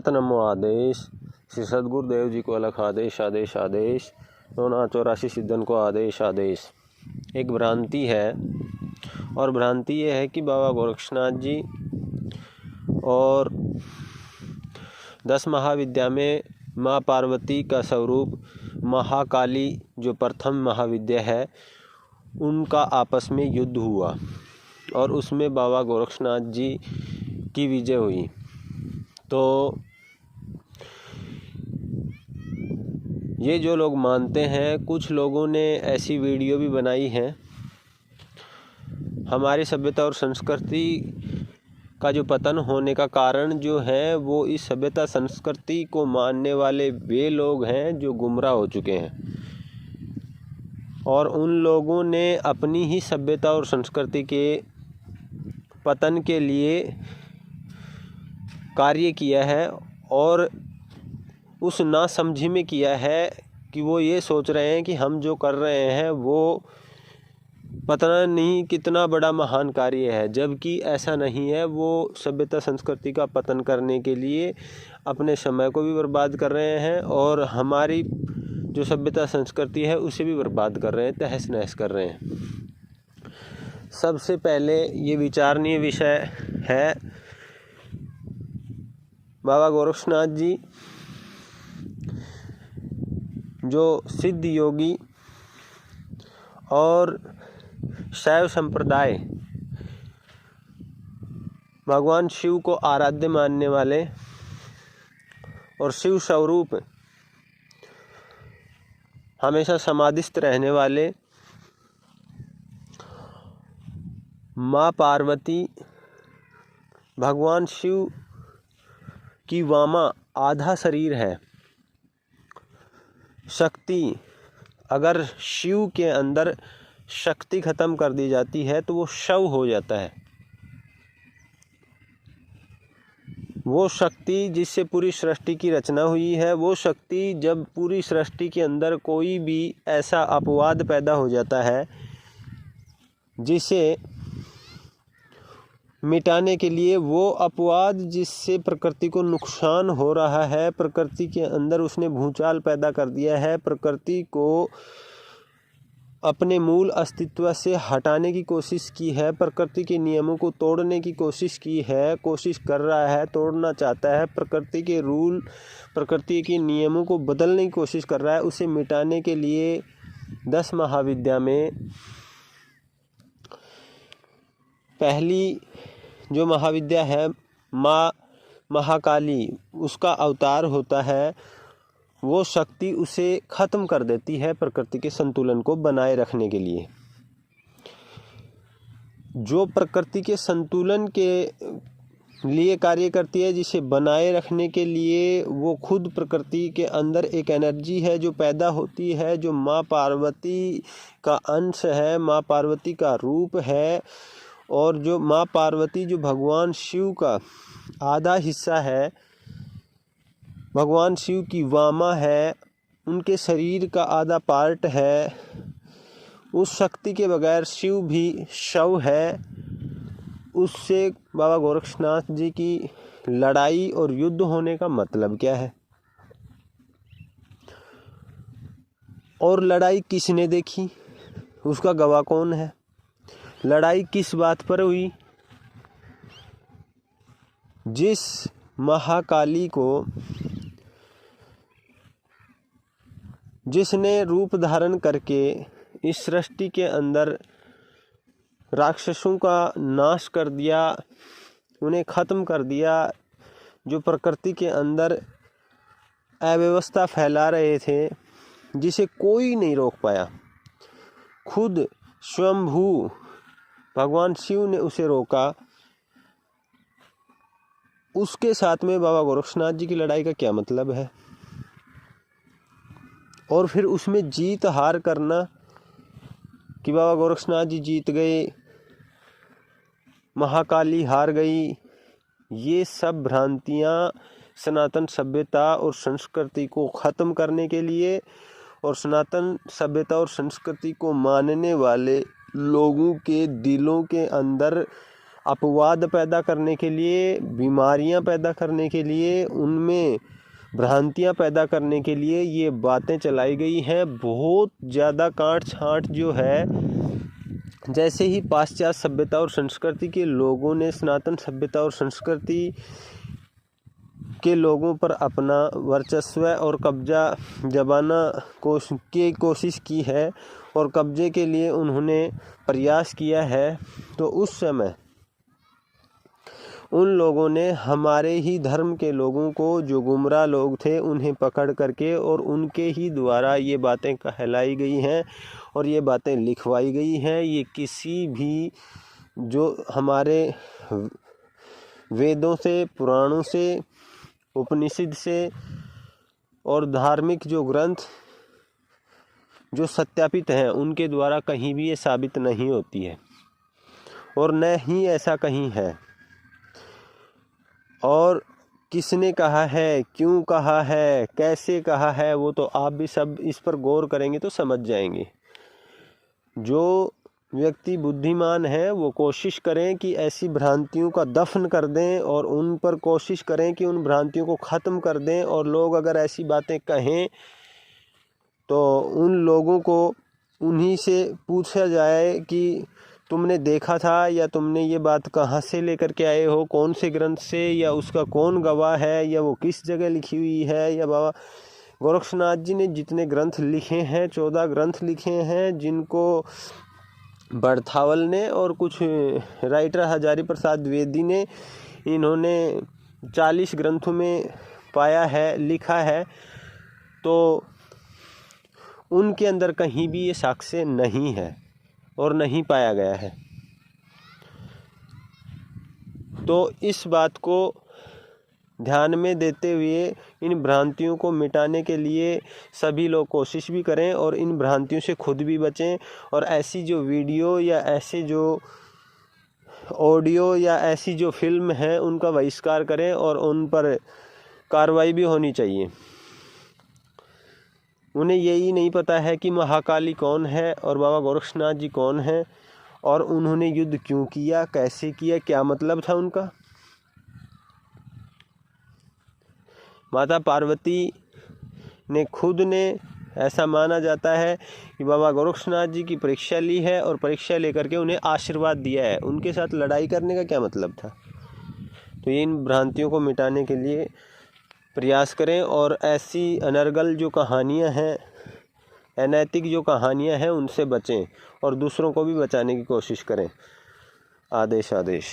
अनंत नमो आदेश, श्री सद्गुरुदेव जी को अलग आदेश आदेश आदेश, 984 सिद्धन को आदेश आदेश। एक भ्रांति है, और भ्रांति ये है कि बाबा गोरक्षनाथ जी और 10 महाविद्या में माँ पार्वती का स्वरूप महाकाली जो प्रथम महाविद्या है उनका आपस में युद्ध हुआ और उसमें बाबा गोरक्षनाथ जी की विजय हुई। तो ये जो लोग मानते हैं, कुछ लोगों ने ऐसी वीडियो भी बनाई हैं। हमारी सभ्यता और संस्कृति का जो पतन होने का कारण जो है वो इस सभ्यता संस्कृति को मानने वाले वे लोग हैं जो गुमराह हो चुके हैं, और उन लोगों ने अपनी ही सभ्यता और संस्कृति के पतन के लिए कार्य किया है, और उस नासमझी में किया है कि वो ये सोच रहे हैं कि हम जो कर रहे हैं वो पता नहीं कितना बड़ा महान कार्य है, जबकि ऐसा नहीं है। वो सभ्यता संस्कृति का पतन करने के लिए अपने समय को भी बर्बाद कर रहे हैं और हमारी जो सभ्यता संस्कृति है उसे भी बर्बाद कर रहे हैं, तहस नहस कर रहे हैं। सबसे पहले ये विचारणीय विषय है, बाबा गोरक्षनाथ जी जो सिद्ध योगी और शैव संप्रदाय भगवान शिव को आराध्य मानने वाले और शिव स्वरूप हमेशा समाधिस्थ रहने वाले माँ पार्वती भगवान शिव की वामा आधा शरीर है। शक्ति, अगर शिव के अंदर शक्ति खत्म कर दी जाती है तो वो शव हो जाता है। वो शक्ति जिससे पूरी सृष्टि की रचना हुई है, वो शक्ति जब पूरी सृष्टि के अंदर कोई भी ऐसा अपवाद पैदा हो जाता है जिसे मिटाने के लिए, वो अपवाद जिससे प्रकृति को नुकसान हो रहा है, प्रकृति के अंदर उसने भूचाल पैदा कर दिया है, प्रकृति को अपने मूल अस्तित्व से हटाने की कोशिश की है, प्रकृति के नियमों को तोड़ने की कोशिश की है, कोशिश कर रहा है, तोड़ना चाहता है, प्रकृति के रूल, प्रकृति के नियमों को बदलने की कोशिश कर रहा है। उसे मिटाने के लिए 10 महाविद्या में पहली जो महाविद्या है माँ महाकाली, उसका अवतार होता है। वो शक्ति उसे ख़त्म कर देती है प्रकृति के संतुलन को बनाए रखने के लिए। जो प्रकृति के संतुलन के लिए कार्य करती है, जिसे बनाए रखने के लिए वो खुद प्रकृति के अंदर एक एनर्जी है जो पैदा होती है, जो माँ पार्वती का अंश है, माँ पार्वती का रूप है। और जो माँ पार्वती जो भगवान शिव का आधा हिस्सा है, भगवान शिव की वामा है, उनके शरीर का आधा पार्ट है, उस शक्ति के बगैर शिव भी शव है। उससे बाबा गोरक्षनाथ जी की लड़ाई और युद्ध होने का मतलब क्या है, और लड़ाई किसने देखी, उसका गवाह कौन है, लड़ाई किस बात पर हुई। जिस महाकाली को, जिसने रूप धारण करके इस सृष्टि के अंदर राक्षसों का नाश कर दिया, उन्हें ख़त्म कर दिया, जो प्रकृति के अंदर अव्यवस्था फैला रहे थे, जिसे कोई नहीं रोक पाया, खुद स्वयंभू भगवान शिव ने उसे रोका। उसके साथ में बाबा गोरक्षनाथ जी की लड़ाई का क्या मतलब है, और फिर उसमें जीत हार करना कि बाबा गोरक्षनाथ जी जीत गए, महाकाली हार गई। ये सब भ्रांतियाँ सनातन सभ्यता और संस्कृति को ख़त्म करने के लिए और सनातन सभ्यता और संस्कृति को मानने वाले लोगों के दिलों के अंदर अपवाद पैदा करने के लिए, बीमारियां पैदा करने के लिए, उनमें भ्रांतियां पैदा करने के लिए ये बातें चलाई गई हैं। बहुत ज़्यादा काट छाँट जो है, जैसे ही पाश्चात्य सभ्यता और संस्कृति के लोगों ने सनातन सभ्यता और संस्कृति के लोगों पर अपना वर्चस्व और कब्जा जमाना कोशिश की है और कब्जे के लिए उन्होंने प्रयास किया है, तो उस समय उन लोगों ने हमारे ही धर्म के लोगों को, जो गुमराह लोग थे, उन्हें पकड़ करके और उनके ही द्वारा ये बातें कहलाई गई हैं और ये बातें लिखवाई गई हैं। ये किसी भी जो हमारे वेदों से, पुराणों से, उपनिषद से और धार्मिक जो ग्रंथ जो सत्यापित हैं, उनके द्वारा कहीं भी ये साबित नहीं होती है और न ही ऐसा कहीं है। और किसने कहा है, क्यों कहा है, कैसे कहा है, वो तो आप भी सब इस पर गौर करेंगे तो समझ जाएंगे। जो व्यक्ति बुद्धिमान है वो कोशिश करें कि ऐसी भ्रांतियों का दफन कर दें और उन पर कोशिश करें कि उन भ्रांतियों को ख़त्म कर दें। और लोग अगर ऐसी बातें कहें तो उन लोगों को उन्हीं से पूछा जाए कि तुमने देखा था या तुमने ये बात कहाँ से लेकर के आए हो, कौन से ग्रंथ से, या उसका कौन गवाह है, या वो किस जगह लिखी हुई है। या बाबा गोरक्षनाथ जी ने जितने ग्रंथ लिखे हैं, 14 ग्रंथ लिखे हैं, जिनको बड़थावल ने और कुछ राइटर हजारी प्रसाद द्विवेदी ने, इन्होंने 40 ग्रंथों में पाया है, लिखा है, तो उनके अंदर कहीं भी ये साक्ष्य नहीं है और नहीं पाया गया है। तो इस बात को ध्यान में देते हुए इन भ्रांतियों को मिटाने के लिए सभी लोग कोशिश भी करें और इन भ्रांतियों से खुद भी बचें। और ऐसी जो वीडियो या ऐसे जो ऑडियो या ऐसी जो फिल्म है, उनका बहिष्कार करें और उन पर कार्रवाई भी होनी चाहिए। उन्हें यही नहीं पता है कि महाकाली कौन है और बाबा गोरक्षनाथ जी कौन हैं और उन्होंने युद्ध क्यों किया, कैसे किया, क्या मतलब था उनका। माता पार्वती ने खुद ने, ऐसा माना जाता है कि बाबा गोरक्षनाथ जी की परीक्षा ली है और परीक्षा लेकर के उन्हें आशीर्वाद दिया है। उनके साथ लड़ाई करने का क्या मतलब था। तो इन भ्रांतियों को मिटाने के लिए प्रयास करें और ऐसी अनर्गल जो कहानियां हैं, अनैतिक जो कहानियां हैं, उनसे बचें और दूसरों को भी बचाने की कोशिश करें। आदेश आदेश।